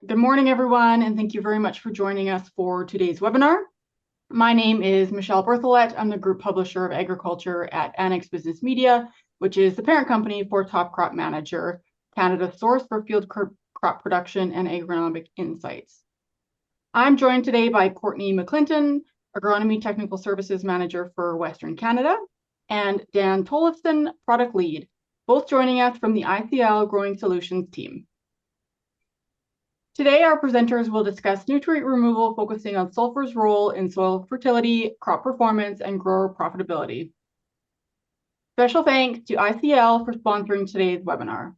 Good morning, everyone, and thank you very much for joining us for today's webinar. My name is Michelle Berthollet. I'm the group publisher of agriculture at Annex Business Media, which is the parent company for Top Crop Manager, Canada's source for field crop production and agronomic insights. I'm joined today by Courtney McClinton, Agronomy Technical Services Manager for Western Canada, and Dan Tollefson, Product Lead, both joining us from the ICL Growing Solutions team. Today, our presenters will discuss nutrient removal, focusing on sulfur's role in soil fertility, crop performance, and grower profitability. Special thanks to ICL for sponsoring today's webinar.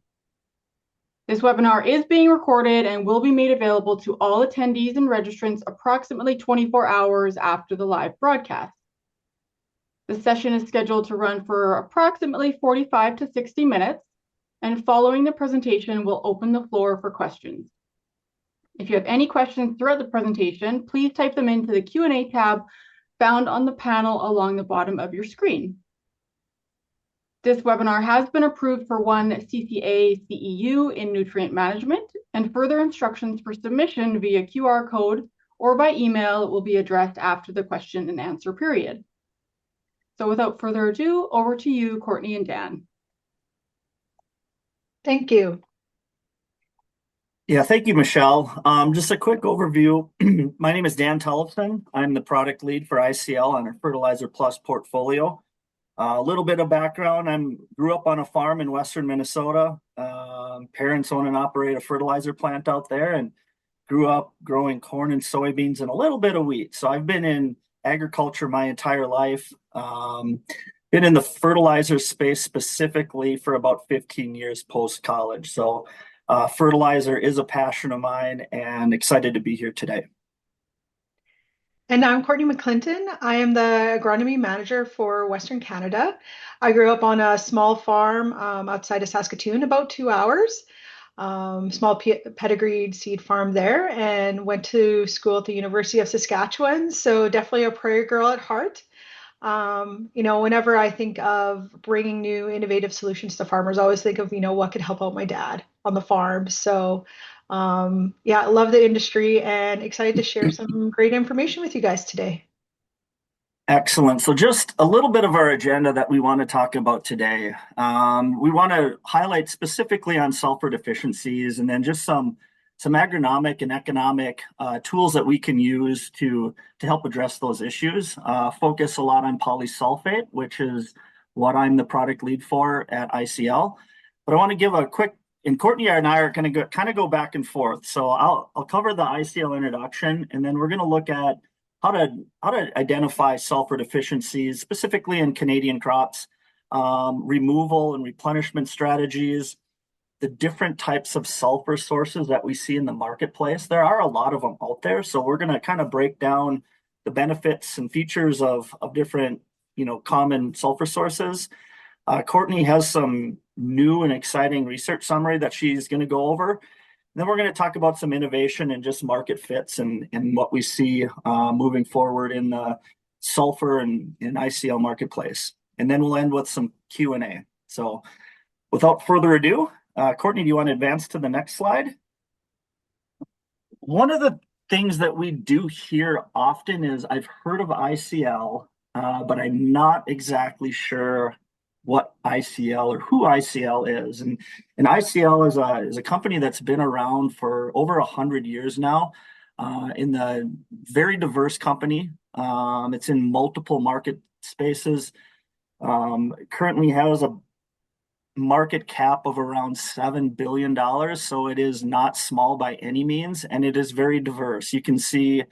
This webinar is being recorded and will be made available to all attendees and registrants approximately 24 hours after the live broadcast. The session is scheduled to run for approximately 45 to 60 minutes, and following the presentation, we'll open the floor for questions. If you have any questions throughout the presentation, please type them into the Q&A tab found on the panel along the bottom of your screen. This webinar has been approved for one CCA CEU in nutrient management, and further instructions for submission via QR code or by email will be addressed after the question and answer period. So without further ado, over to you, Courtney and Dan. Thank you. Yeah, thank you, Michelle. Just a quick overview. My name is Dan Tollefson. I'm the product lead for ICL on our Fertilizer Plus portfolio. A little bit of background. I grew up on a farm in western Minnesota. Parents own and operate a fertilizer plant out there, and grew up growing corn and soybeans and a little bit of wheat. So I've been in agriculture my entire life. Been in the fertilizer space specifically for about 15 years post-college. So fertilizer is a passion of mine, and excited to be here today. And I'm Courtney McClinton. I am the agronomy manager for Western Canada. I grew up on a small farm outside of Saskatoon, about 2 hours. Small pedigreed seed farm there, and went to school at the University of Saskatchewan. So definitely a prairie girl at heart. Whenever I think of bringing new innovative solutions to farmers, I always think of, what could help out my dad on the farm. So, yeah, I love the industry and excited to share some great information with you guys today. Excellent. So just a little bit of our agenda that we want to talk about today. We want to highlight specifically on sulfur deficiencies, and then just some agronomic and economic tools that we can use to help address those issues. Focus a lot on polysulfate, which is what I'm the product lead for at ICL. But I want to give a quick, and Courtney and I are going to kind of go back and forth. So I'll cover the ICL introduction, and then we're going to look at how to identify sulfur deficiencies, specifically in Canadian crops, removal and replenishment strategies, the different types of sulfur sources that we see in the marketplace. There are a lot of them out there, so we're going to kind of break down the benefits and features of different, common sulfur sources. Courtney has some new and exciting research summary that she's going to go over. And then we're going to talk about some innovation and just market fits and what we see moving forward in the sulfur and ICL marketplace. And then we'll end with some Q&A. So without further ado, Courtney, do you want to advance to the next slide? One of the things that we do hear often is I've heard of ICL, but I'm not exactly sure what ICL or who ICL is. And ICL is a company that's been around for over 100 years now, in the very diverse company. It's in multiple market spaces. Currently has a market cap of around $7 billion. So it is not small by any means, and it is very diverse. You can see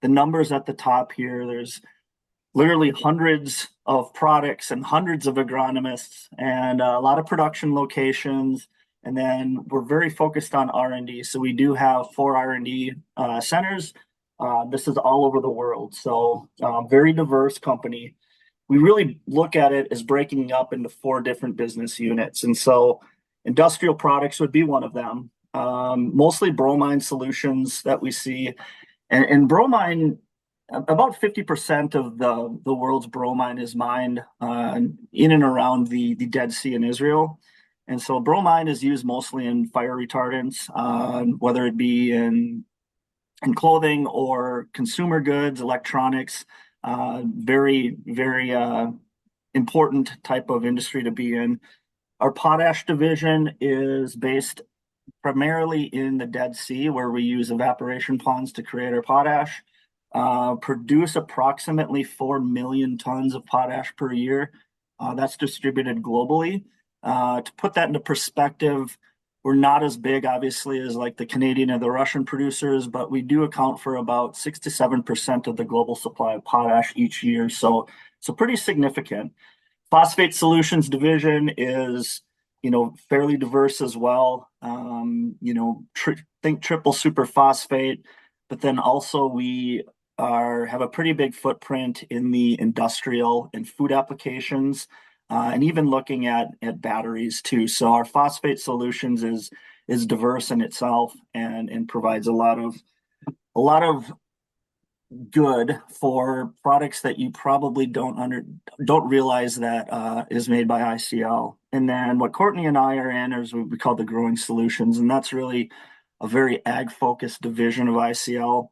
the numbers at the top here. There's literally hundreds of products and hundreds of agronomists and a lot of production locations. And then we're very focused on R&D. So we do have 4 R&D centers. This is all over the world. So very diverse company. We really look at it as breaking up into 4 different business units. And so industrial products would be one of them. Mostly bromine solutions that we see. And bromine, about 50% of the world's bromine is mined in and around the Dead Sea in Israel. And so bromine is used mostly in fire retardants, whether it be in clothing or consumer goods, electronics. Very, very important type of industry to be in. Our potash division is based primarily in the Dead Sea, where we use evaporation ponds to create our potash. Produce approximately 4 million tons of potash per year. That's distributed globally. To put that into perspective, we're not as big, obviously, as like the Canadian or the Russian producers, but we do account for about 6 to 7% of the global supply of potash each year. So pretty significant. Phosphate Solutions division is, fairly diverse as well. Think triple superphosphate, but then also we have a pretty big footprint in the industrial and food applications, and even looking at batteries too. So our Phosphate Solutions is diverse in itself and provides a lot of good for products that you probably don't realize that is made by ICL. And then what Courtney and I are in is what we call the Growing Solutions, and that's really a very ag-focused division of ICL.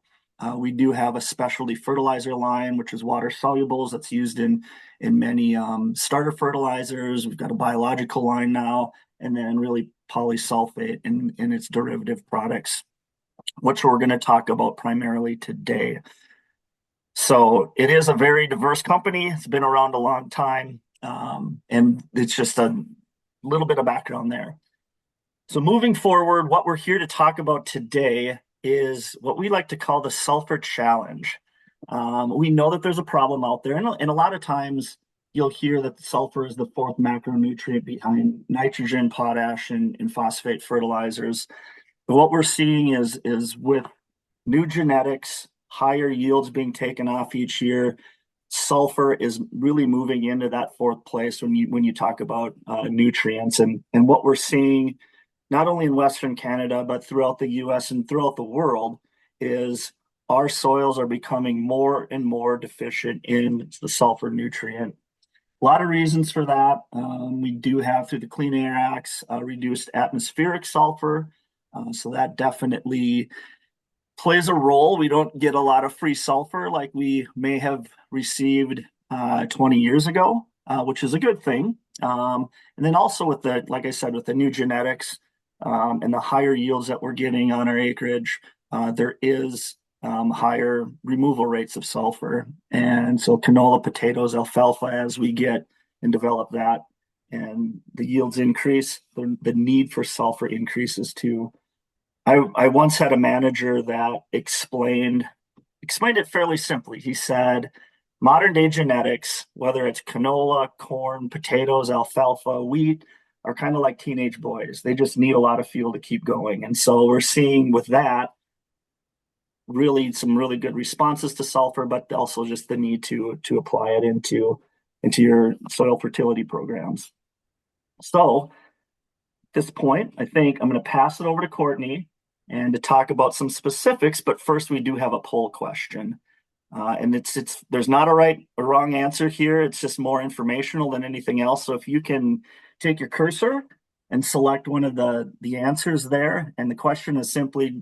We do have a specialty fertilizer line, which is water solubles, that's used in many starter fertilizers. We've got a biological line now, and then really polysulfate in its derivative products, which we're going to talk about primarily today. So it is a very diverse company. It's been around a long time, and it's just a little bit of background there. So moving forward, what we're here to talk about today is what we like to call the sulfur challenge. We know that there's a problem out there, and a lot of times you'll hear that the sulfur is the fourth macronutrient behind nitrogen, potash, and phosphate fertilizers. But what we're seeing is with new genetics, higher yields being taken off each year, sulfur is really moving into that fourth place when you talk about nutrients. And what we're seeing, not only in Western Canada, but throughout the US and throughout the world, is our soils are becoming more and more deficient in the sulfur nutrient. A lot of reasons for that. We do have, through the Clean Air Acts, reduced atmospheric sulfur. So that definitely plays a role. We don't get a lot of free sulfur like we may have received 20 years ago, which is a good thing. And then also with like I said, with the new genetics and the higher yields that we're getting on our acreage, there is higher removal rates of sulfur. And so canola, potatoes, alfalfa, as we get and develop that, and the yields increase, the need for sulfur increases too. I once had a manager that explained it fairly simply. He said, modern day genetics, whether it's canola, corn, potatoes, alfalfa, wheat, are kind of like teenage boys. They just need a lot of fuel to keep going. And so we're seeing with that really some really good responses to sulfur, but also just the need to apply it into your soil fertility programs. So at this point, I think I'm going to pass it over to Courtney and to talk about some specifics. But first, we do have a poll question, and there's not a right or wrong answer here. It's just more informational than anything else. So if you can take your cursor and select one of the answers there, and the question is simply,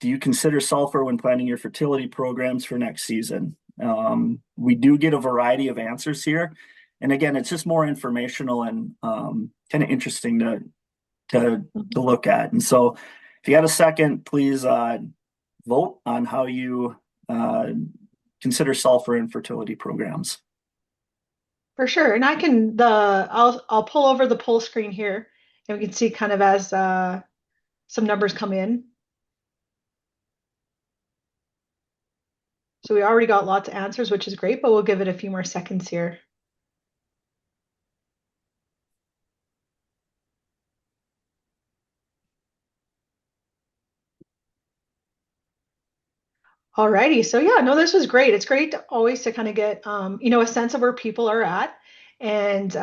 do you consider sulfur when planning your fertility programs for next season? We do get a variety of answers here, and again, it's just more informational and kind of interesting to look at. And so if you have a second, please vote on how you consider sulfur in fertility programs. For sure. And I'll pull over the poll screen here, and we can see kind of as some numbers come in. So we already got lots of answers, which is great, but we'll give it a few more seconds here. Alrighty, so yeah, no, this was great. It's great always to kind of get a sense of where people are at, and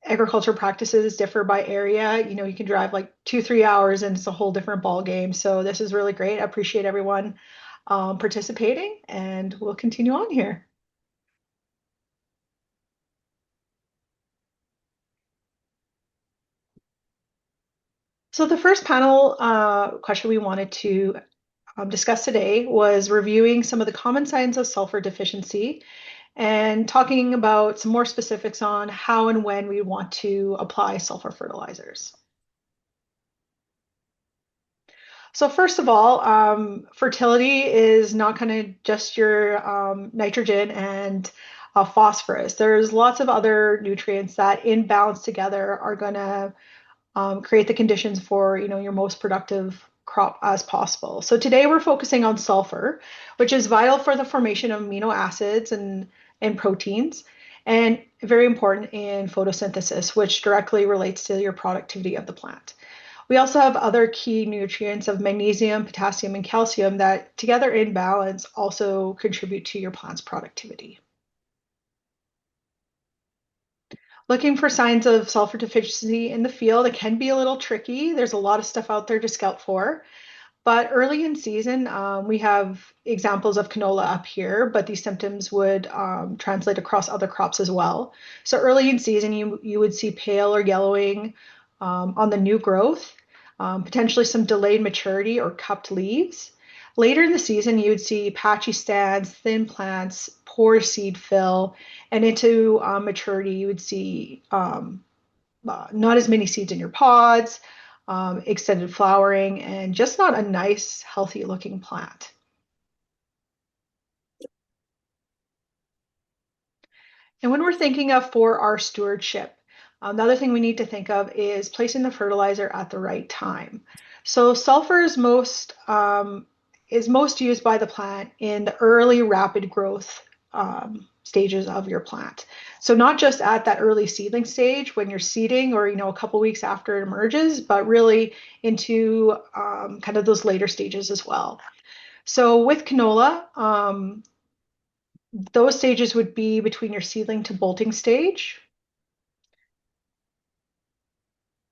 agriculture practices differ by area. You can drive like 2-3 hours, and it's a whole different ball game. So this is really great. I appreciate everyone participating, and we'll continue on here. So the first panel question we wanted to discuss today was reviewing some of the common signs of sulfur deficiency and talking about some more specifics on how and when we want to apply sulfur fertilizers. So first of all, fertility is not kind of just your nitrogen and phosphorus. There's lots of other nutrients that in balance together are going to create the conditions for your most productive crop as possible. So today we're focusing on sulfur, which is vital for the formation of amino acids and proteins, and very important in photosynthesis, which directly relates to your productivity of the plant. We also have other key nutrients of magnesium, potassium, and calcium that together in balance also contribute to your plant's productivity. Looking for signs of sulfur deficiency in the field, it can be a little tricky. There's a lot of stuff out there to scout for. But early in season, we have examples of canola up here, but these symptoms would translate across other crops as well. So early in season, you would see pale or yellowing on the new growth, potentially some delayed maturity or cupped leaves. Later in the season, you would see patchy stands, thin plants, poor seed fill, and into maturity, you would see not as many seeds in your pods, extended flowering, and just not a nice, healthy looking plant. And when we're thinking of for our stewardship, another thing we need to think of is placing the fertilizer at the right time. So sulfur is most used by the plant in the early rapid growth stages of your plant. So not just at that early seedling stage when you're seeding or a couple weeks after it emerges, but really into kind of those later stages as well. So with canola, those stages would be between your seedling to bolting stage.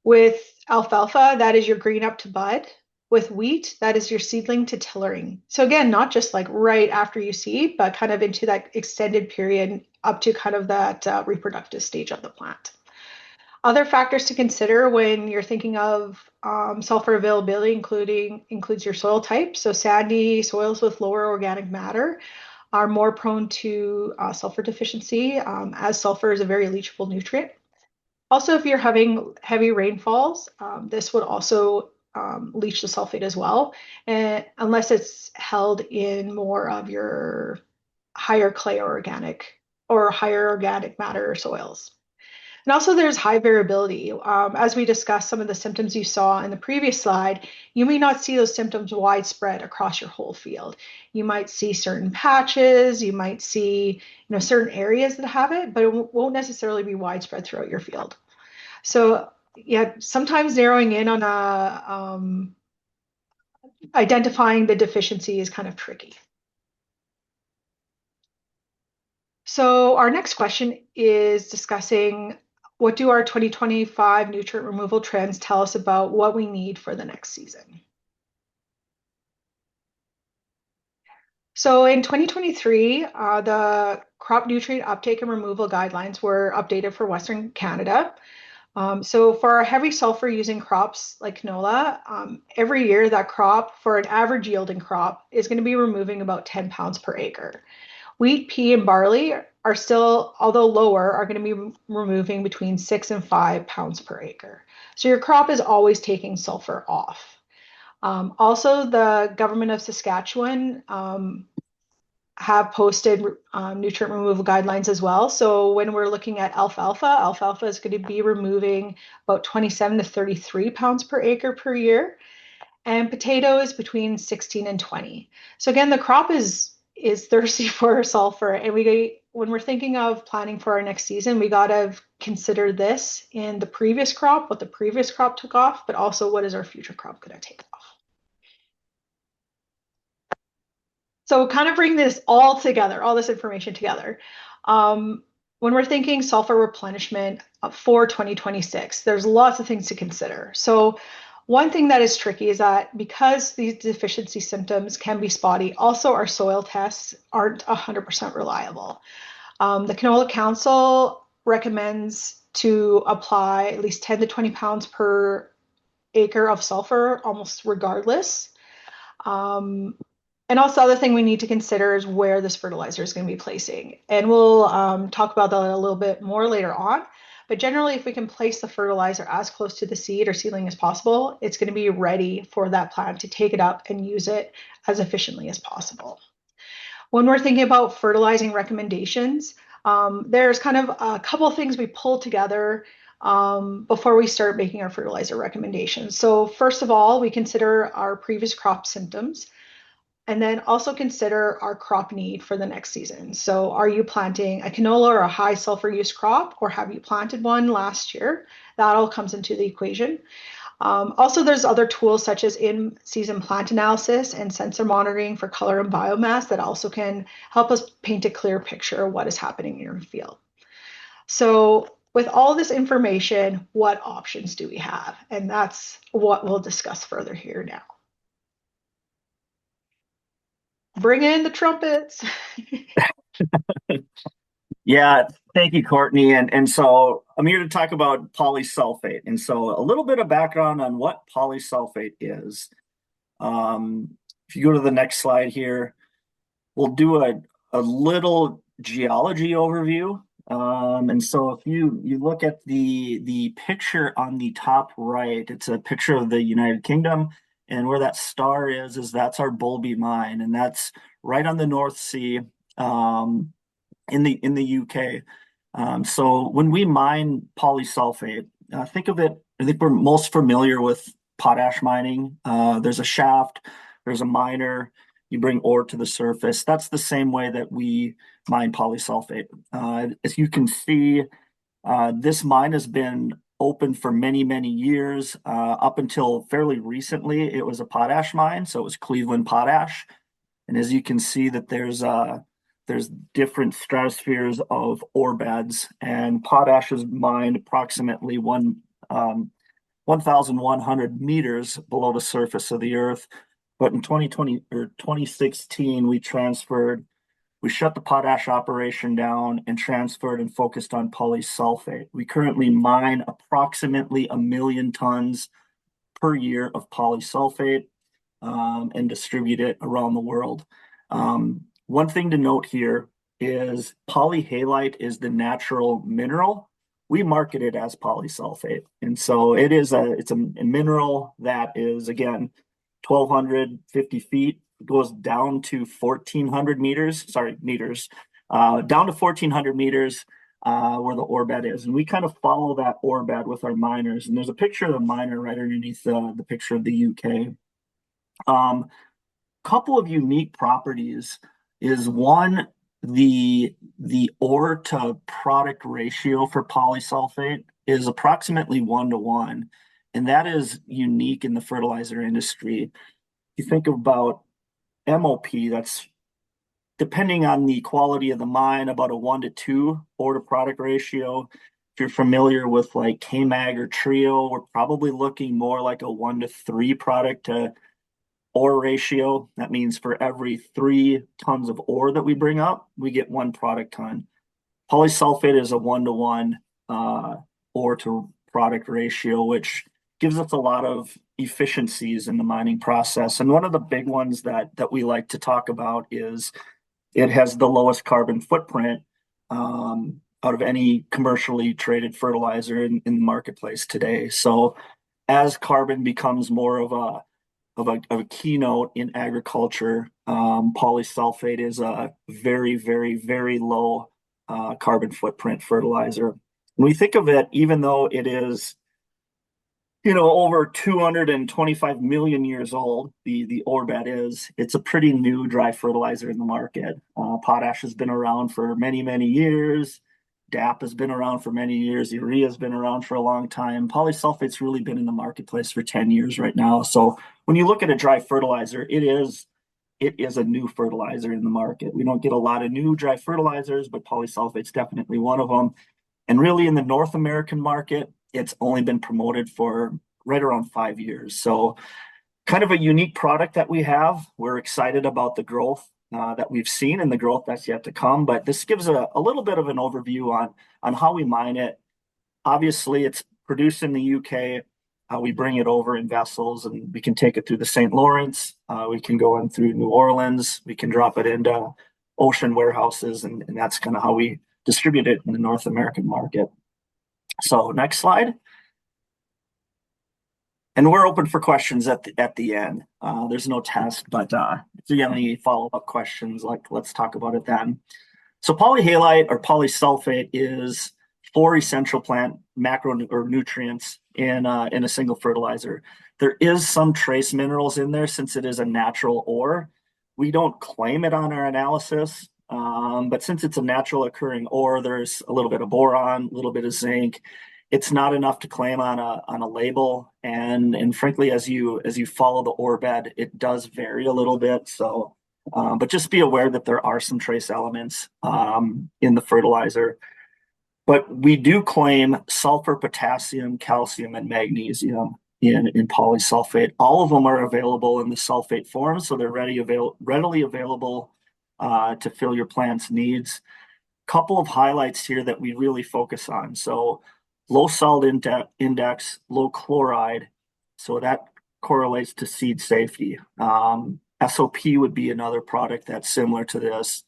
With alfalfa, that is your green up to bud. With wheat, that is your seedling to tillering. So again, not just like right after you seed, but kind of into that extended period up to kind of that reproductive stage of the plant. Other factors to consider when you're thinking of sulfur availability includes your soil type. So sandy soils with lower organic matter are more prone to sulfur deficiency, as sulfur is a very leachable nutrient. Also, if you're having heavy rainfalls, this would also leach the sulfate as well, and unless it's held in more of your higher clay organic or higher organic matter soils. And also there's high variability. As we discussed some of the symptoms you saw in the previous slide, you may not see those symptoms widespread across your whole field. You might see certain patches, you might see certain areas that have it, but it won't necessarily be widespread throughout your field. So yeah, sometimes narrowing in on identifying the deficiency is kind of tricky. So our next question is discussing what do our 2025 nutrient removal trends tell us about what we need for the next season? So in 2023, the crop nutrient uptake and removal guidelines were updated for Western Canada. So for our heavy sulfur using crops like canola, every year that crop for an average yielding crop is going to be removing about 10 pounds per acre. Wheat, pea, and barley are still, although lower, are going to be removing between 6 and 5 pounds per acre. So your crop is always taking sulfur off. Also, the government of Saskatchewan have posted nutrient removal guidelines as well. So when we're looking at alfalfa is going to be removing about 27 to 33 pounds per acre per year. And potatoes between 16 and 20. So again, the crop is thirsty for sulfur, and when we're thinking of planning for our next season, we got to consider this in the previous crop, what the previous crop took off, but also what is our future crop going to take off. So kind of bring this all together, all this information together. When we're thinking sulfur replenishment for 2026, there's lots of things to consider. So one thing that is tricky is that because these deficiency symptoms can be spotty, also our soil tests aren't 100% reliable. The Canola Council recommends to apply at least 10 to 20 pounds per acre of sulfur almost regardless. And also, the other thing we need to consider is where this fertilizer is going to be placing. And we'll talk about that a little bit more later on. But generally, if we can place the fertilizer as close to the seed or seedling as possible, it's going to be ready for that plant to take it up and use it as efficiently as possible. When we're thinking about fertilizing recommendations, there's kind of a couple of things we pull together before we start making our fertilizer recommendations. So first of all, we consider our previous crop symptoms, and then also consider our crop need for the next season. So are you planting a canola or a high sulfur use crop, or have you planted one last year? That all comes into the equation. Also, there's other tools such as in-season plant analysis and sensor monitoring for color and biomass that also can help us paint a clear picture of what is happening in your field. So with all this information, what options do we have? And that's what we'll discuss further here now. Bring in the trumpets. Yeah, thank you, Courtney. And so I'm here to talk about polysulfate. And so a little bit of background on what polysulfate is. If you go to the next slide here, we'll do a little geology overview. And so if you look at the picture on the top right, it's a picture of the United Kingdom. And where that star is that's our Bulby mine. And that's right on the North Sea. In the UK. So when we mine polysulfate, think of it, I think we're most familiar with potash mining. There's a shaft, there's a miner, you bring ore to the surface. That's the same way that we mine polysulfate. As you can see, this mine has been open for many, many years. Up until fairly recently, it was a potash mine, so it was Cleveland Potash. And as you can see that there's different stratospheres of ore beds, and potash is mined approximately 1,100 meters below the surface of the earth. But in 2016, we shut the potash operation down and transferred and focused on polysulfate. We currently mine approximately 1 million tons per year of polysulfate and distribute it around the world. One thing to note here is polyhalite is the natural mineral. We market it as polysulfate. And so it's a mineral that is, again, 1,250 feet, goes down to 1,400 meters, down to 1,400 meters where the ore bed is. And we kind of follow that ore bed with our miners. And there's a picture of the miner right underneath the picture of the UK. Couple of unique properties is one, the ore to product ratio for polysulfate is approximately 1:1, and that is unique in the fertilizer industry. You think about MOP, that's depending on the quality of the mine, about a 1:2 ore to product ratio. If you're familiar with like K-Mag or Trio, we're probably looking more like a 1:3 product to ore ratio. That means for every 3 tons of ore that we bring up, we get 1 product ton. Polysulfate is a 1:1 ore to product ratio, which gives us a lot of efficiencies in the mining process. And one of the big ones that we like to talk about is it has the lowest carbon footprint out of any commercially traded fertilizer in the marketplace today. So as carbon becomes more of a keynote in agriculture, polysulfate is a very, very, very low carbon footprint fertilizer. When we think of it, even though it is, over 225 million years old, the ore bed it's a pretty new dry fertilizer in the market. Potash has been around for many, many years. DAP has been around for many years. Urea has been around for a long time. Polysulfate's really been in the marketplace for 10 years right now. So when you look at a dry fertilizer, it is a new fertilizer in the market. We don't get a lot of new dry fertilizers, but polysulfate's definitely one of them. And really in the North American market, it's only been promoted for right around 5 years. So kind of a unique product that we have. We're excited about the growth that we've seen and the growth that's yet to come. But this gives a little bit of an overview on how we mine it. Obviously, it's produced in the UK. We bring it over in vessels, and we can take it through the St. Lawrence. We can go in through New Orleans. We can drop it into ocean warehouses, and that's kind of how we distribute it in the North American market. So next slide. And we're open for questions at the end. There's no test, but if you have any follow-up questions, let's talk about it then. So polyhalite or polysulfate is 4 essential plant macro or nutrients in a single fertilizer. There is some trace minerals in there since it is a natural ore. We don't claim it on our analysis, but since it's a natural occurring ore, there's a little bit of boron, a little bit of zinc. It's not enough to claim on a label, and frankly, as you follow the ore bed, it does vary a little bit. So, but just be aware that there are some trace elements in the fertilizer. But we do claim sulfur, potassium, calcium, and magnesium in polysulfate. All of them are available in the sulfate form, so they're readily available to fill your plant's needs. Couple of highlights here that we really focus on. So low salt index, low chloride, so that correlates to seed safety. SOP would be another product that's similar to this.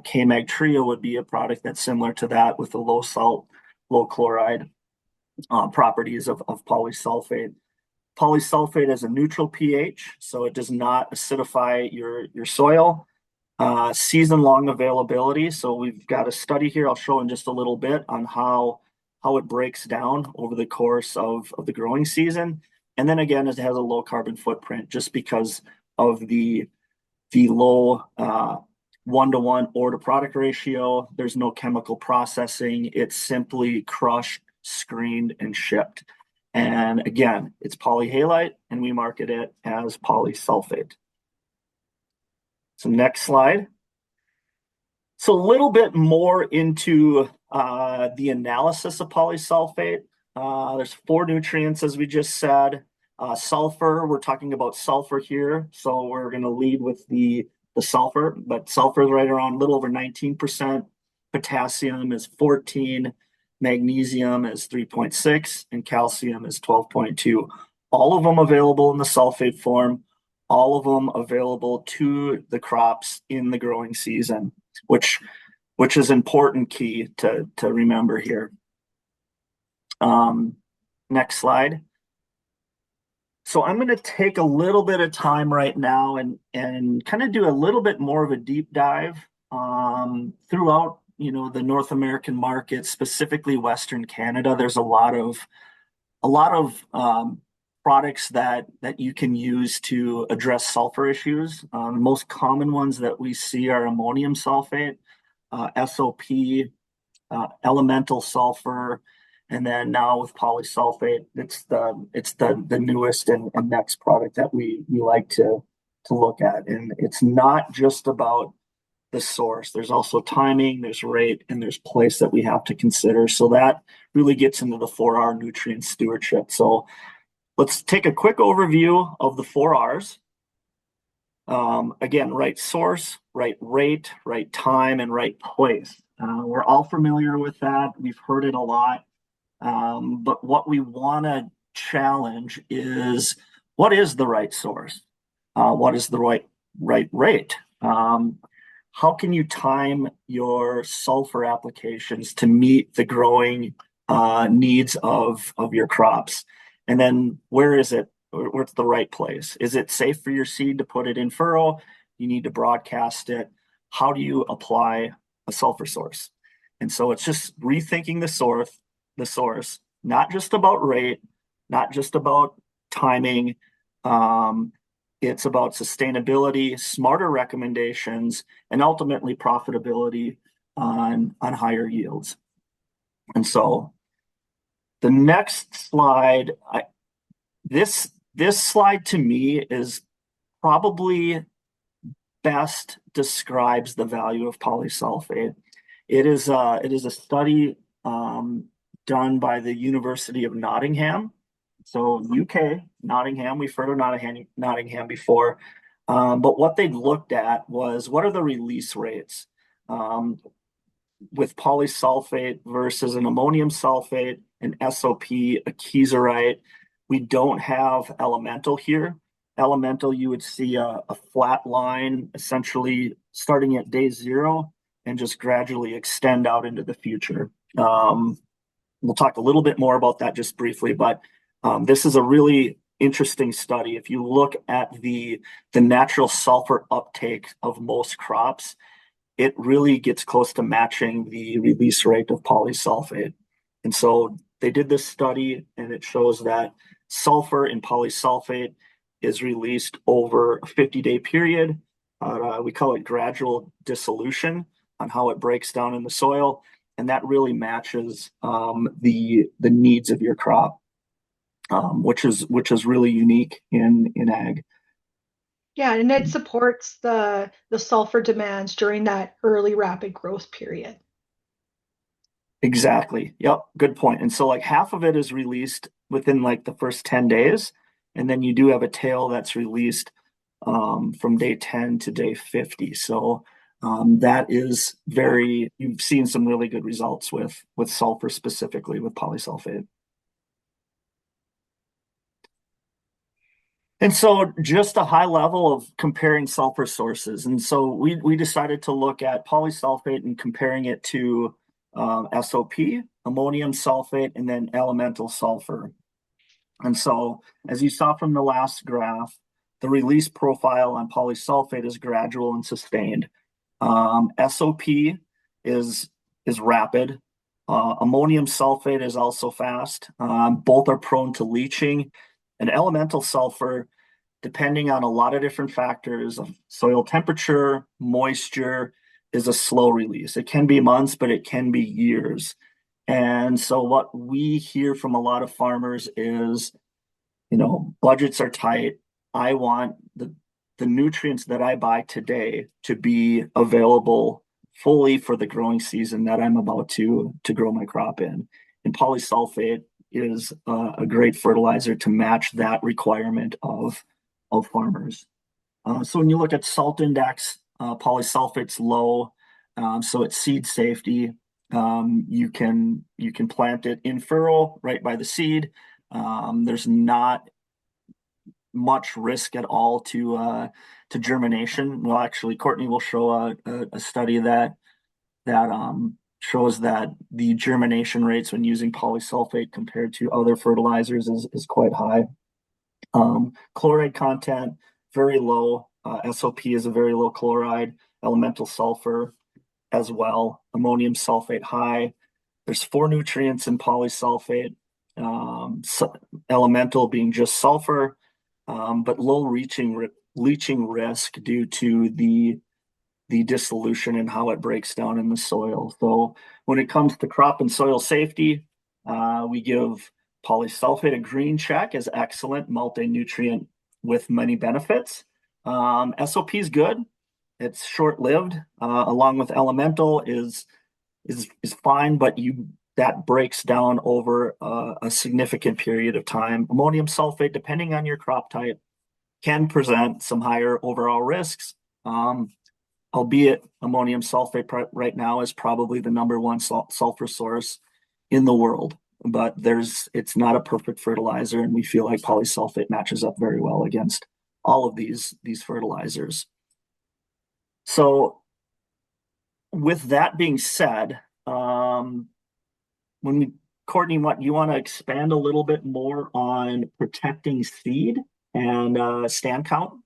K-Mag Trio would be a product that's similar to that with the low salt, low chloride properties of polysulfate. Polysulfate has a neutral pH, so it does not acidify your soil. Season-long availability. So we've got a study here I'll show in just a little bit on how it breaks down over the course of the growing season. And then again, it has a low carbon footprint just because of the low 1-to-1 ore to product ratio. There's no chemical processing. It's simply crushed, screened, and shipped. And again, it's polyhalite, and we market it as polysulfate. So next slide. So a little bit more into the analysis of polysulfate. There's 4 nutrients, as we just said. Sulfur, we're talking about sulfur here. So we're going to lead with the sulfur, but sulfur is right around a little over 19%. Potassium is 14%. Magnesium is 3.6%, and calcium is 12.2%. All of them available in the sulfate form. All of them available to the crops in the growing season, which is important key to remember here. Next slide. So I'm going to take a little bit of time right now and kind of do a little bit more of a deep dive throughout the North American market, specifically Western Canada. There's a lot of products that you can use to address sulfur issues. The most common ones that we see are ammonium sulfate, SOP, elemental sulfur, and then now with polysulfate, it's the newest and next product that we like to look at. And it's not just about the source. There's also timing, there's rate, and there's place that we have to consider. So that really gets into the 4R nutrient stewardship. So let's take a quick overview of the 4 R's. Again, right source, right rate, right time, and right place. We're all familiar with that. We've heard it a lot. But what we want to challenge is, what is the right source? What is the right rate? How can you time your sulfur applications to meet the growing needs of your crops? And then where is it? What's the right place? Is it safe for your seed to put it in furrow? You need to broadcast it. How do you apply a sulfur source? And so it's just rethinking the source, not just about rate, not just about timing. It's about sustainability, smarter recommendations, and ultimately profitability on higher yields. And so the next slide, this slide to me is probably best describes the value of polysulfate. It is a study done by the University of Nottingham. So UK, Nottingham, we've heard of Nottingham before. But what they looked at was, what are the release rates with polysulfate versus an ammonium sulfate, an SOP, a kieserite, We don't have elemental here. Elemental, you would see a flat line essentially starting at day 0 and just gradually extend out into the future. We'll talk a little bit more about that just briefly, but this is a really interesting study. If you look at the natural sulfur uptake of most crops, it really gets close to matching the release rate of polysulfate. And so they did this study, and it shows that sulfur in polysulfate is released over a 50-day period. We call it gradual dissolution on how it breaks down in the soil, and that really matches the needs of your crop, which is really unique in ag. Yeah, and it supports the sulfur demands during that early rapid growth period. Exactly. Yep. Good point. And so like half of it is released within like the first 10 days. And then you do have a tail that's released from day 10 to day 50. So that is you've seen some really good results with sulfur, specifically with polysulfate. And so just a high level of comparing sulfur sources. And so we decided to look at polysulfate and comparing it to SOP, ammonium sulfate, and then elemental sulfur. And so as you saw from the last graph, the release profile on polysulfate is gradual and sustained. SOP is rapid. Ammonium sulfate is also fast. Both are prone to leaching. And elemental sulfur, depending on a lot of different factors, soil temperature, moisture, is a slow release. It can be months, but it can be years. And so what we hear from a lot of farmers is, budgets are tight. I want the nutrients that I buy today to be available fully for the growing season that I'm about to grow my crop in. And polysulfate is a great fertilizer to match that requirement of farmers. So when you look at salt index, polysulfate's low, so it's seed safety. You can plant it in furrow right by the seed. There's not much risk at all to germination. Well, actually, Courtney will show a study that shows that the germination rates when using polysulfate compared to other fertilizers is quite high. Chloride content, very low. SOP is a very low chloride. Elemental sulfur as well. Ammonium sulfate high. There's 4 nutrients in polysulfate. Elemental being just sulfur, but low leaching risk due to the dissolution and how it breaks down in the soil. So when it comes to crop and soil safety, we give polysulfate a green check as excellent multi-nutrient with many benefits. SOP is good. It's short-lived, along with elemental is fine, but that breaks down over a significant period of time. Ammonium sulfate, depending on your crop type, can present some higher overall risks. Albeit ammonium sulfate right now is probably the number one sulfur source in the world, but it's not a perfect fertilizer, and we feel like polysulfate matches up very well against all of these fertilizers. So with that being said, Courtney, you want to expand a little bit more on protecting seed and stand count?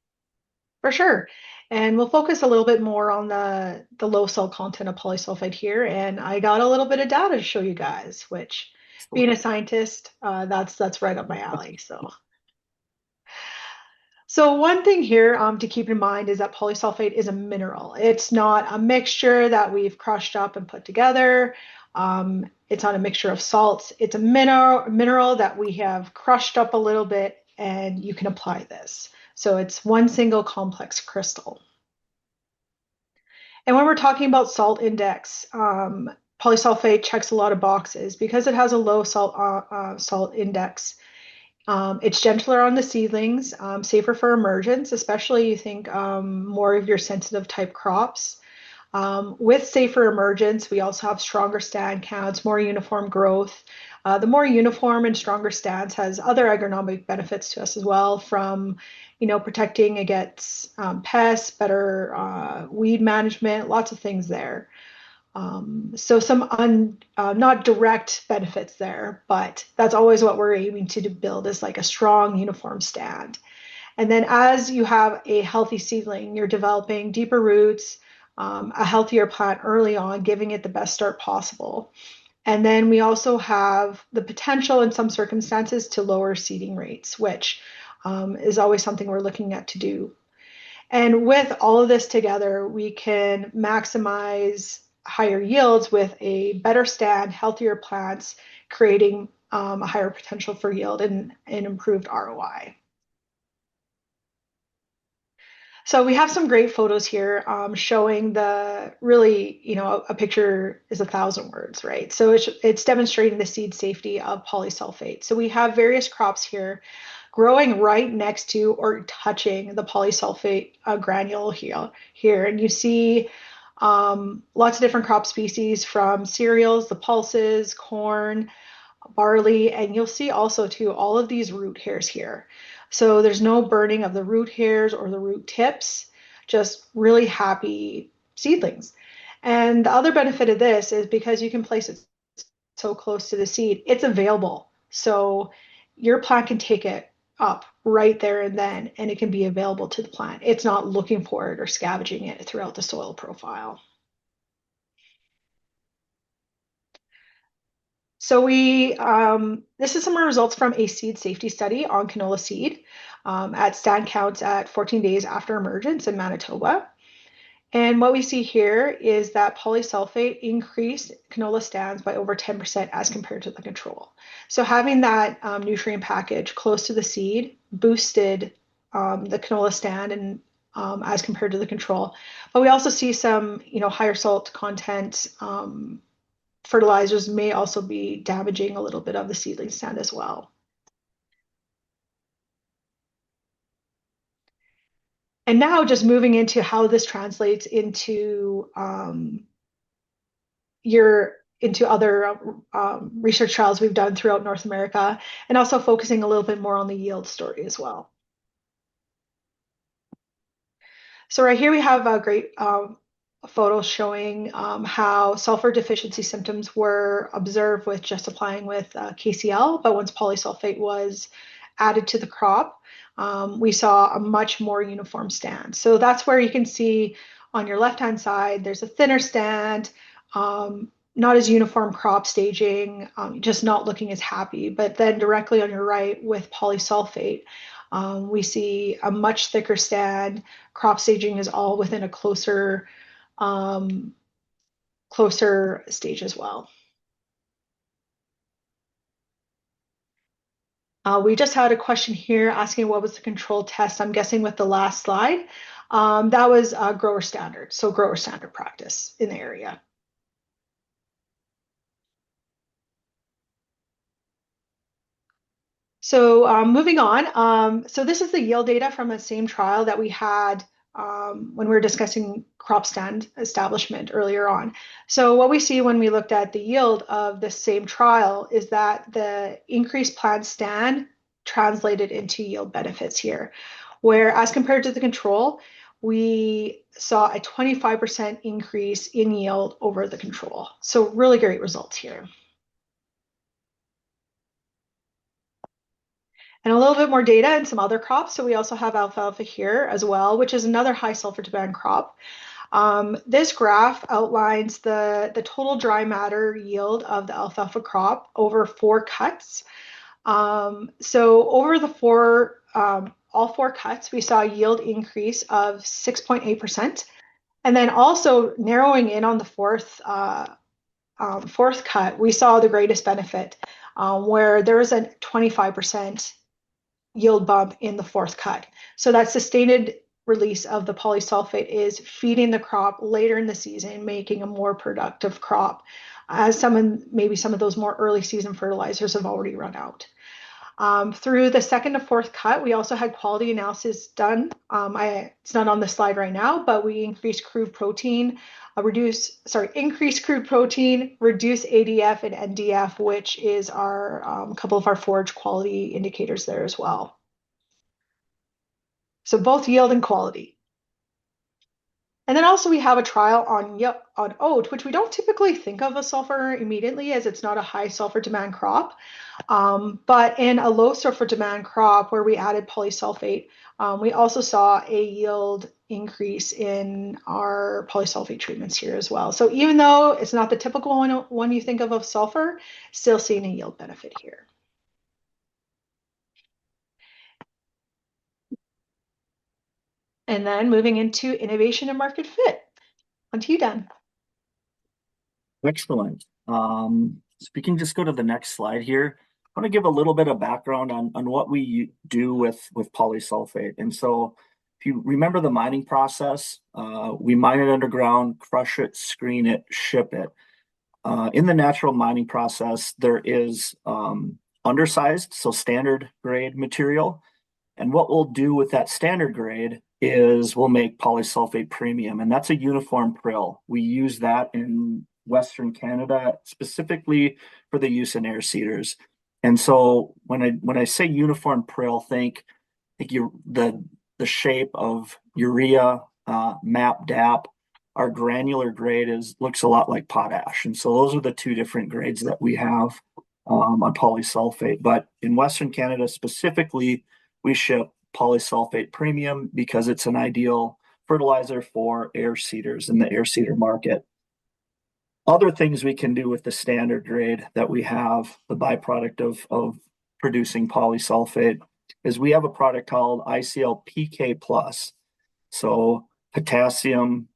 For sure. And we'll focus a little bit more on the low salt content of polysulfate here. And I got a little bit of data to show you guys, which being a scientist, that's right up my alley. So one thing here to keep in mind is that polysulfate is a mineral. It's not a mixture that we've crushed up and put together. It's not a mixture of salts. It's a mineral that we have crushed up a little bit, and you can apply this. So it's one single complex crystal. And when we're talking about salt index, polysulfate checks a lot of boxes because it has a low salt index. It's gentler on the seedlings, safer for emergence, especially you think more of your sensitive type crops. With safer emergence, we also have stronger stand counts, more uniform growth. The more uniform and stronger stance has other agronomic benefits to us as well, from protecting against pests, better weed management, lots of things there. So some not direct benefits there, but that's always what we're aiming to build, is like a strong uniform stand. And then as you have a healthy seedling, you're developing deeper roots, a healthier plant early on, giving it the best start possible. And then we also have the potential in some circumstances to lower seeding rates, which is always something we're looking at to do. And with all of this together, we can maximize higher yields with a better stand, healthier plants, creating a higher potential for yield and improved ROI. So we have some great photos here showing a picture is 1,000 words, right? So it's demonstrating the seed safety of polysulfate. So we have various crops here growing right next to or touching the polysulfate granule here. And you see lots of different crop species, from cereals, the pulses, corn, barley, and you'll see also too all of these root hairs here. So there's no burning of the root hairs or the root tips, just really happy seedlings. And the other benefit of this is because you can place it so close to the seed, it's available. So your plant can take it up right there and then, and it can be available to the plant. It's not looking for it or scavenging it throughout the soil profile. So this is some results from a seed safety study on canola seed at stand counts at 14 days after emergence in Manitoba. And what we see here is that polysulfate increased canola stands by over 10% as compared to the control. So having that nutrient package close to the seed boosted the canola stand and as compared to the control. But we also see some, higher salt content fertilizers may also be damaging a little bit of the seedling stand as well. And now just moving into how this translates into other research trials we've done throughout North America, and also focusing a little bit more on the yield story as well. So right here we have a great photo showing how sulfur deficiency symptoms were observed with just applying with KCl, but once polysulfate was added to the crop, we saw a much more uniform stand. So that's where you can see on your left-hand side, there's a thinner stand, not as uniform crop staging, just not looking as happy. But then directly on your right with polysulfate, we see a much thicker stand. Crop staging is all within a closer stage as well. We just had a question here asking what was the control test. I'm guessing with the last slide, that was grower standard. So grower standard practice in the area. So moving on, so this is the yield data from the same trial that we had when we were discussing crop stand establishment earlier on. So what we see when we looked at the yield of the same trial is that the increased plant stand translated into yield benefits here, where as compared to the control, we saw a 25% increase in yield over the control. So really great results here. And a little bit more data and some other crops. So we also have alfalfa here as well, which is another high sulfur demand crop. This graph outlines the total dry matter yield of the alfalfa crop over 4 cuts. So over the all 4 cuts, we saw a yield increase of 6.8%. And then also narrowing in on the fourth cut, we saw the greatest benefit, where there was a 25% yield bump in the 4th cut. So that sustained release of the polysulfate is feeding the crop later in the season, making a more productive crop, as maybe some of those more early season fertilizers have already run out. Through the second to fourth cut, we also had quality analysis done. It's not on the slide right now, but we increased crude protein, increased crude protein, reduce ADF and NDF, which is our couple of our forage quality indicators there as well. So both yield and quality. And then also we have a trial on oat, which we don't typically think of as sulfur immediately, as it's not a high sulfur demand crop. But in a low sulfur demand crop where we added polysulfate, we also saw a yield increase in our polysulfate treatments here as well. So even though it's not the typical one you think of sulfur, still seeing a yield benefit here. And then moving into innovation and market fit. On to you, Dan. Excellent. So we can just go to the next slide here. I want to give a little bit of background on what we do with polysulfate. And so if you remember the mining process, we mine it underground, crush it, screen it, ship it. In the natural mining process, there is undersized, so standard grade material. And what we'll do with that standard grade is we'll make polysulfate premium, and that's a uniform prill. We use that in Western Canada specifically for the use in air seeders. And so when I say uniform prill, think the shape of urea, MAP, DAP. Our granular grade looks a lot like potash, and so those are the two different grades that we have on polysulfate. But in Western Canada specifically, we ship polysulfate premium because it's an ideal fertilizer for air seeders in the air seeder market. Other things we can do with the standard grade that we have, the byproduct of producing polysulfate, is we have a product called ICL PK Plus. So potassium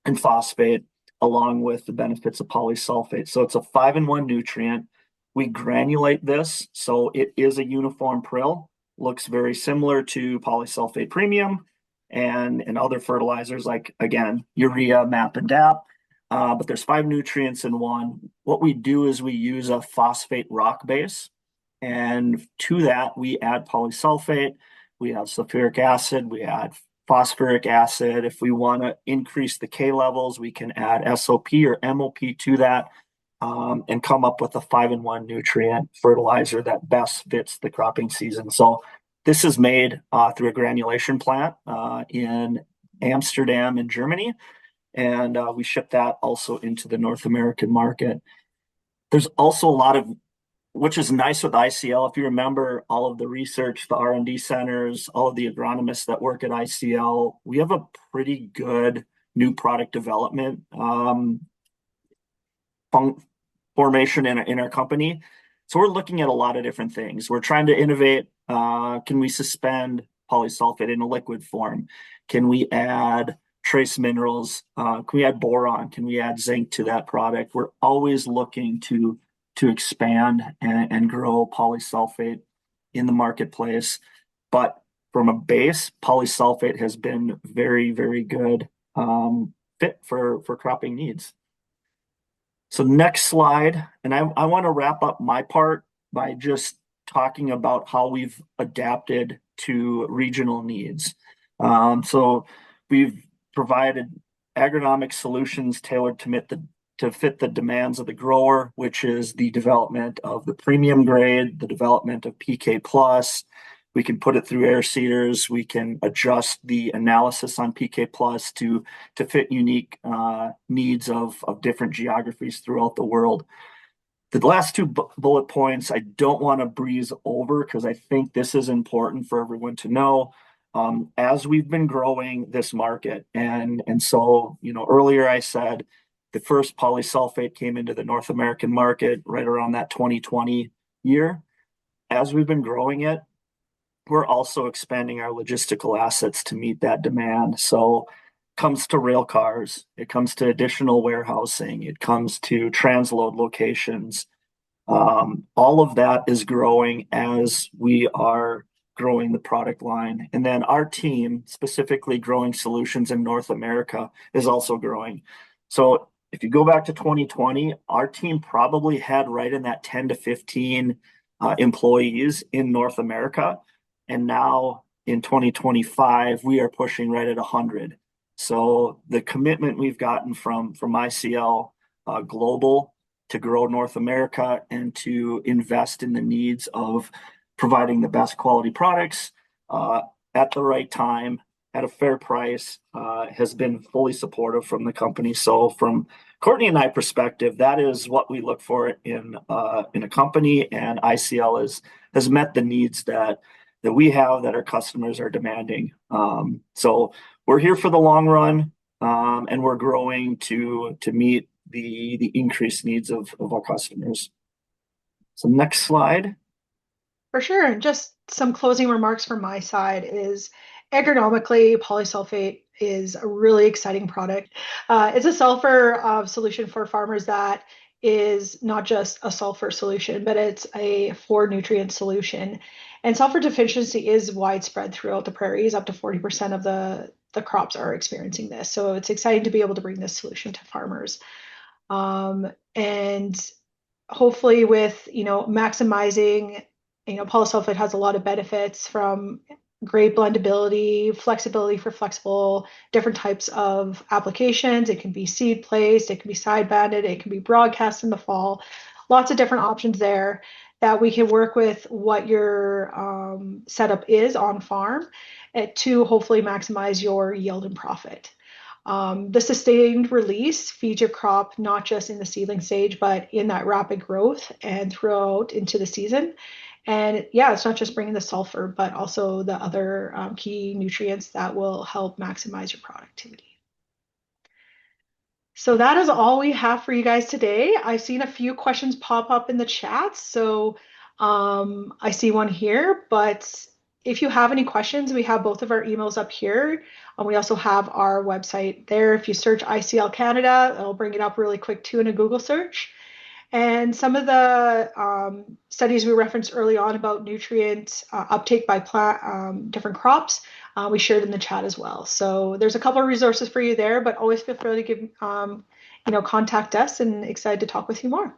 and phosphate along with the benefits of polysulfate. So it's a 5-in-1 nutrient. We granulate this, so it is a uniform prill. Looks very similar to polysulfate premium and other fertilizers like, again, urea, MAP, and DAP. But there's 5 nutrients in one. What we do is we use a phosphate rock base, and to that we add polysulfate. We add sulfuric acid. We add phosphoric acid. If we want to increase the K levels, we can add SOP or MOP to that. And come up with a 5-in-1 nutrient fertilizer that best fits the cropping season. So this is made through a granulation plant in Amsterdam in Germany, and we ship that also into the North American market. There's also a lot of, which is nice with ICL, if you remember all of the research, the R&D centers, all of the agronomists that work at ICL, we have a pretty good new product development formation in our company. So we're looking at a lot of different things. We're trying to innovate. Can we suspend polysulfate in a liquid form? Can we add trace minerals? Can we add boron? Can we add zinc to that product? We're always looking to expand and grow polysulfate in the marketplace. But from a base, polysulfate has been very, very good fit for cropping needs. So next slide, and I want to wrap up my part by just talking about how we've adapted to regional needs. So we've provided agronomic solutions tailored to fit the demands of the grower, which is the development of the premium grade, the development of PK Plus. We can put it through air seeders. We can adjust the analysis on PK Plus to fit unique needs of different geographies throughout the world. The last two bullet points I don't want to breeze over because I think this is important for everyone to know. As we've been growing this market, and so earlier I said the first polysulfate came into the North American market right around that 2020 year. As we've been growing it, we're also expanding our logistical assets to meet that demand. So it comes to rail cars, it comes to additional warehousing, it comes to transload locations. All of that is growing as we are growing the product line. And then our team, specifically growing solutions in North America, is also growing. So if you go back to 2020, our team probably had right in that 10 to 15 employees in North America. And now in 2025, we are pushing right at 100. So the commitment we've gotten from ICL Global to grow North America and to invest in the needs of providing the best quality products at the right time at a fair price has been fully supportive from the company. So from Courtney and I perspective, that is what we look for in a company, and ICL has met the needs that we have, that our customers are demanding. So we're here for the long run, and we're growing to meet the increased needs of our customers. So next slide. For sure. And just some closing remarks from my side is agronomically, polysulfate is a really exciting product. It's a sulfur solution for farmers that is not just a sulfur solution, but it's a 4-nutrient solution. And sulfur deficiency is widespread throughout the prairies. Up to 40% of the crops are experiencing this. So it's exciting to be able to bring this solution to farmers. And hopefully with, maximizing, polysulfate has a lot of benefits from great blendability, flexibility for flexible different types of applications. It can be seed placed, it can be side banded, it can be broadcast in the fall. Lots of different options there that we can work with what your setup is on farm to hopefully maximize your yield and profit. The sustained release feeds your crop not just in the seedling stage, but in that rapid growth and throughout into the season. And yeah, it's not just bringing the sulfur, but also the other key nutrients that will help maximize your productivity. So that is all we have for you guys today. I've seen a few questions pop up in the chat. So I see one here, but if you have any questions, we have both of our emails up here. And we also have our website there. If you search ICL Canada, it'll bring it up really quick too in a Google search. And some of the studies we referenced early on about nutrient uptake by different crops, we shared in the chat as well. So there's a couple of resources for you there, but always feel free to give, contact us, and excited to talk with you more.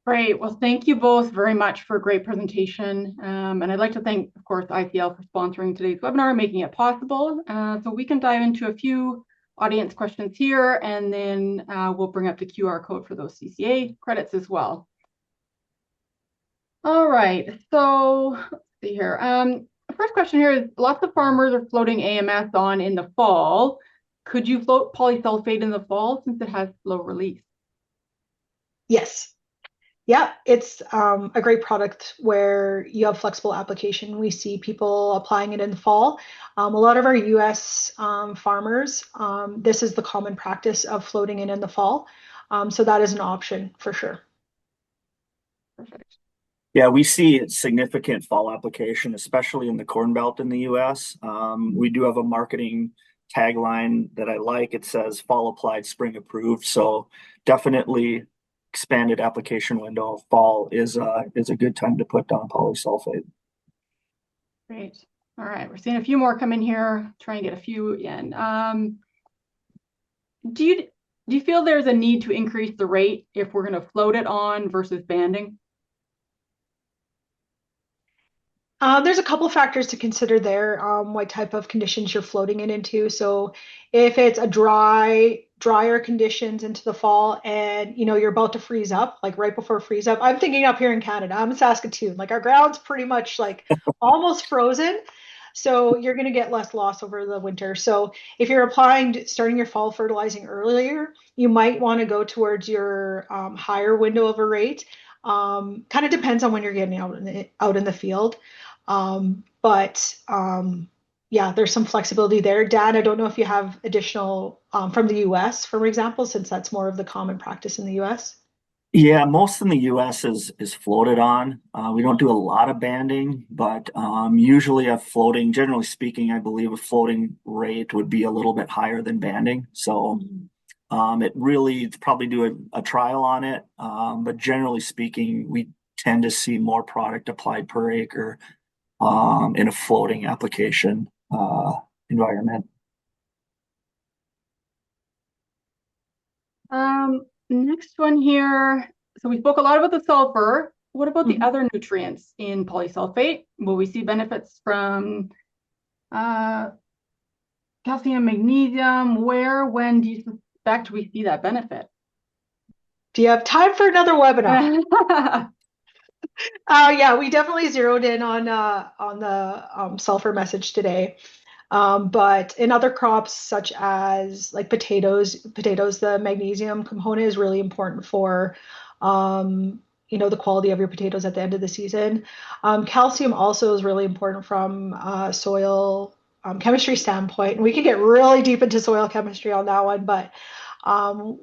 Great. Well, thank you both very much for a great presentation. And I'd like to thank, of course, ICL for sponsoring today's webinar, making it possible. So we can dive into a few audience questions here, and then we'll bring up the QR code for those CCA credits as well. All right, so let's see here. The first question here is, lots of farmers are floating AMS on in the fall. Could you float polysulfate in the fall since it has low release? Yes. Yeah, it's a great product where you have flexible application. We see people applying it in the fall. A lot of our US farmers, this is the common practice of floating it in the fall. So that is an option for sure. Perfect. Yeah, we see significant fall application, especially in the Corn Belt in the US. We do have a marketing tagline that I like. It says fall applied, spring approved. So definitely expanded application window. Fall is a good time to put down polysulfate. Great. All right, we're seeing a few more come in here. Try and get a few in. Do you feel there's a need to increase the rate if we're going to float it on versus banding? There's a couple of factors to consider there, what type of conditions you're floating it into. So if it's a drier conditions into the fall and you're about to freeze up, like right before freeze up. I'm thinking up here in Canada, I'm in Saskatoon, like our ground's pretty much like almost frozen. So you're going to get less loss over the winter. So if you're starting your fall fertilizing earlier, you might want to go towards your higher window of a rate. Kind of depends on when you're getting out in the field. Yeah, there's some flexibility there. Dan, I don't know if you have additional from the US, for example, since that's more of the common practice in the US. Yeah, most in the US is floated on. We don't do a lot of banding, but usually generally speaking, I believe a floating rate would be a little bit higher than banding. So it's probably do a trial on it. But generally speaking, we tend to see more product applied per acre in a floating application environment. Next one here. So we spoke a lot about the sulfur. What about the other nutrients in polysulfate? Will we see benefits from calcium, magnesium? Where, when do you suspect we see that benefit? Do you have time for another webinar? Yeah, we definitely zeroed in on the sulfur message today. But in other crops such as like potatoes, the magnesium component is really important for the quality of your potatoes at the end of the season. Calcium also is really important from soil chemistry standpoint. And we can get really deep into soil chemistry on that one, but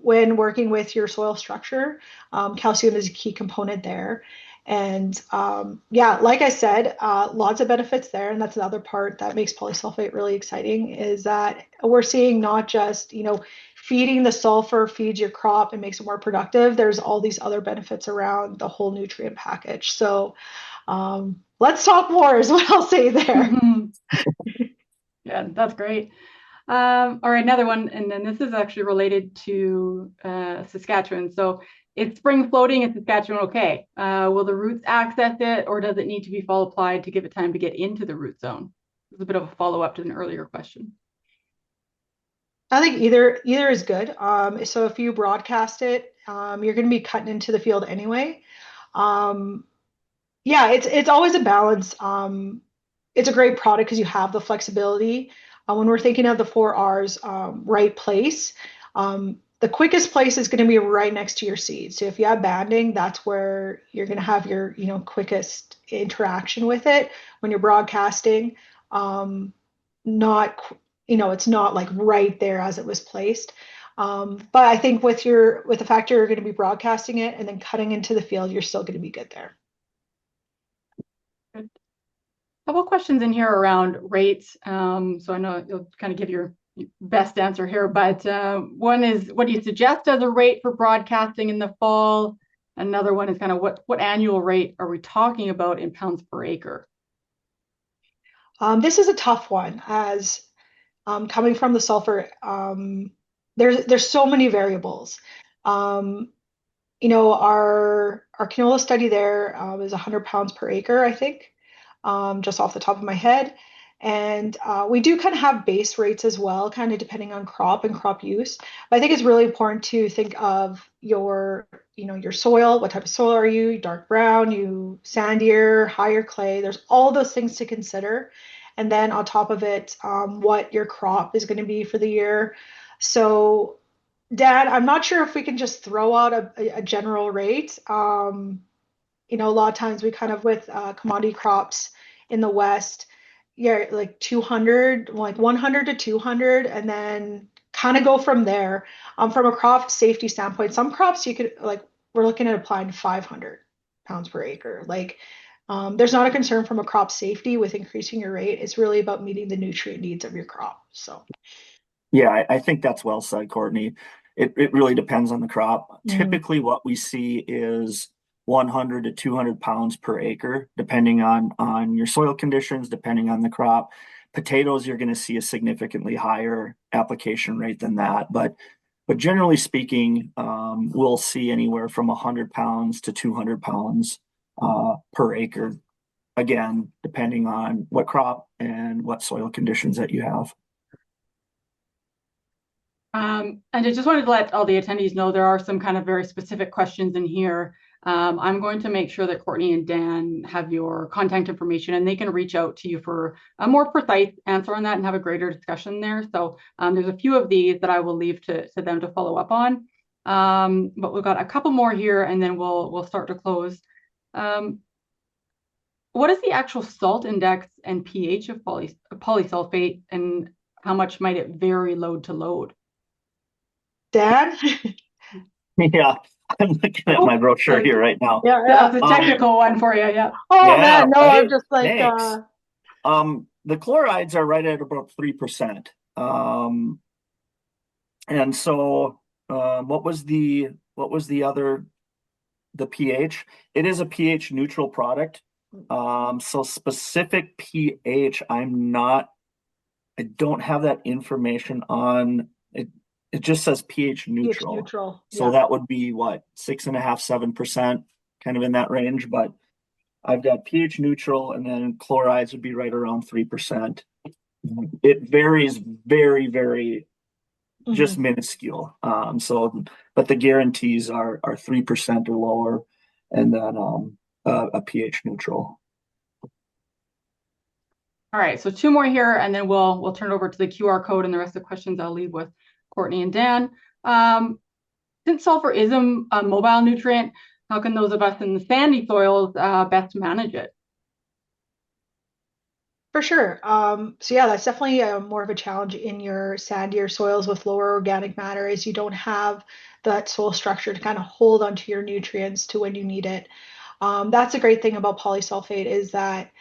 when working with your soil structure, calcium is a key component there. And yeah, like I said, lots of benefits there. And that's another part that makes polysulfate really exciting is that we're seeing not just, feeding the sulfur feeds your crop and makes it more productive. There's all these other benefits around the whole nutrient package. So let's talk more is what I'll say there. Yeah, that's great. All right, another one, and then this is actually related to Saskatchewan. So it's spring floating in Saskatchewan, okay. Will the roots access it, or does it need to be fall applied to give it time to get into the root zone? This is a bit of a follow-up to an earlier question. I think either is good. So if you broadcast it, you're going to be cutting into the field anyway. Yeah, it's always a balance. It's a great product because you have the flexibility. When we're thinking of the 4 Rs, right place, the quickest place is going to be right next to your seed. So if you have banding, that's where you're going to have your quickest interaction with it when you're broadcasting. Not it's not like right there as it was placed. But I think with the fact you're going to be broadcasting it and then cutting into the field, you're still going to be good there. Good. A couple questions in here around rates. So I know you'll kind of give your best answer here, but one is, what do you suggest as a rate for broadcasting in the fall? Another one is kind of what annual rate are we talking about in pounds per acre? This is a tough one as coming from the sulfur, there's so many variables. Our canola study there is 100 pounds per acre, I think, just off the top of my head. And we do kind of have base rates as well, kind of depending on crop and crop use. But I think it's really important to think of your soil. What type of soil are you? Dark brown, you sandier, higher clay. There's all those things to consider. And then on top of it, what your crop is going to be for the year. So, Dad, I'm not sure if we can just throw out a general rate. A lot of times we kind of with commodity crops in the West, yeah, like 200, like 100 to 200, and then kind of go from there. From a crop safety standpoint, some crops you could we're looking at applying 500 pounds per acre. There's not a concern from a crop safety with increasing your rate. It's really about meeting the nutrient needs of your crop. So, yeah, I think that's well said, Courtney. It really depends on the crop. Typically, what we see is 100 to 200 pounds per acre, depending on your soil conditions, depending on the crop. Potatoes, you're going to see a significantly higher application rate than that. But generally speaking, we'll see anywhere from 100 pounds to 200 pounds per acre. Again, depending on what crop and what soil conditions that you have. And I just wanted to let all the attendees know there are some kind of very specific questions in here. I'm going to make sure that Courtney and Dan have your contact information and they can reach out to you for a more precise answer on that and have a greater discussion there. So there's a few of these that I will leave to them to follow up on. But we've got a couple more here and then we'll start to close. What is the actual salt index and pH of polysulfate, and how much might it vary load to load? Dad? Yeah, I'm looking at my brochure here right now. Yeah, that's a technical one for you. Yeah. Oh Yeah, man, no, right? I'm just like Thanks. The chlorides are right at about 3%. And so what was the other, the pH? It is a pH neutral product. So specific pH, I don't have that information on it. It just says pH neutral. pH neutral. So that would be what, 6.5%, 7%? kind of in that range, but I've got pH neutral, and then chlorides would be right around 3%. It varies very, very just minuscule. But the guarantees are 3% or lower, and then a pH neutral. All right, so 2 more here, and then we'll turn it over to the QR code, and the rest of the questions I'll leave with Courtney and Dan. Since sulfur is a mobile nutrient, how can those of us in the sandy soils best manage it? For sure. So yeah, that's definitely more of a challenge in your sandier soils with lower organic matter, is you don't have that soil structure to kind of hold onto your nutrients to when you need it. That's a great thing about polysulfate, is that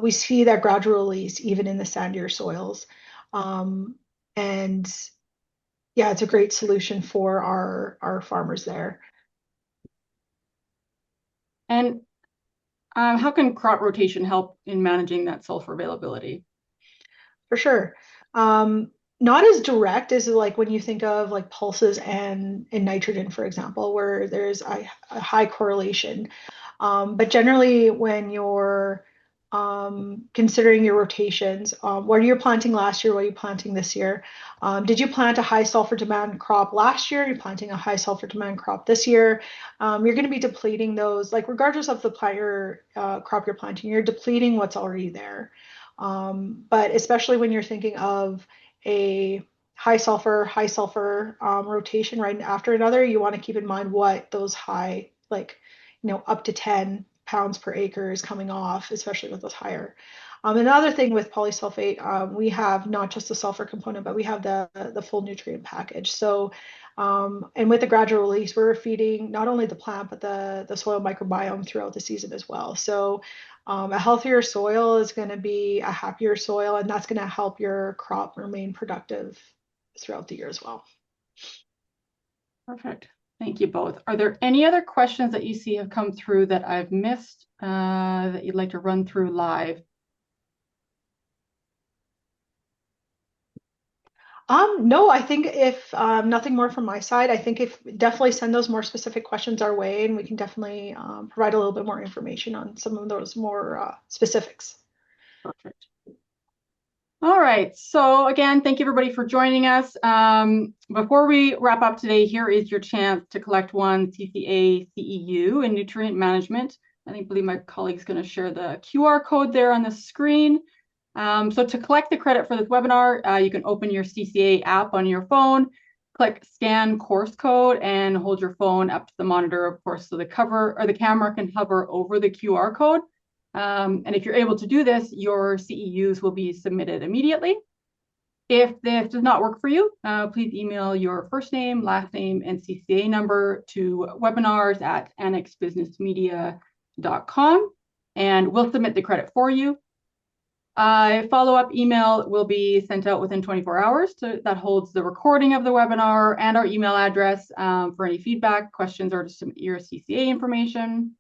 we see that gradual release even in the sandier soils. And yeah, it's a great solution for our farmers there. And how can crop rotation help in managing that sulfur availability? For sure. Not as direct as like when you think of like pulses and nitrogen, for example, where there's a high correlation. But generally, when you're considering your rotations, what are you planting last year? What are you planting this year? Did you plant a high sulfur demand crop last year? You're planting a high sulfur demand crop this year. You're going to be depleting those, like regardless of the crop you're planting, you're depleting what's already there. But especially when you're thinking of a high sulfur rotation right after another, you want to keep in mind what those high, like, up to 10 pounds per acre is coming off, especially with those higher. Another thing with polysulfate, we have not just the sulfur component, but we have the full nutrient package. So, and with the gradual release, we're feeding not only the plant, but the soil microbiome throughout the season as well. So a healthier soil is going to be a happier soil, and that's going to help your crop remain productive throughout the year as well. Perfect. Thank you both. Are there any other questions that you see have come through that I've missed that you'd like to run through live? No, I think if nothing more from my side, I think if definitely send those more specific questions our way, and we can definitely provide a little bit more information on some of those more specifics. Perfect. All right. So again, thank you everybody for joining us. Before we wrap up today, here is your chance to collect one CCA CEU in nutrient management. I believe my colleague's going to share the QR code there on the screen. So to collect the credit for this webinar, you can open your CCA app on your phone, click scan course code, and hold your phone up to the monitor, of course, so the camera can hover over the QR code. And if you're able to do this, your CEUs will be submitted immediately. If this does not work for you, please email your first name, last name, and CCA number to webinars@annexbusinessmedia.com, and we'll submit the credit for you. A follow-up email will be sent out within 24 hours that holds the recording of the webinar and our email address for any feedback, questions, or to submit your CCA information.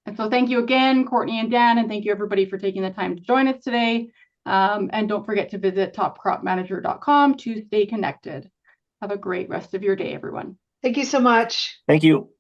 And so thank you again, Courtney and Dan, and thank you everybody for taking the time to join us today. And don't forget to visit topcropmanager.com to stay connected. Have a great rest of your day, everyone. Thank you so much. Thank you.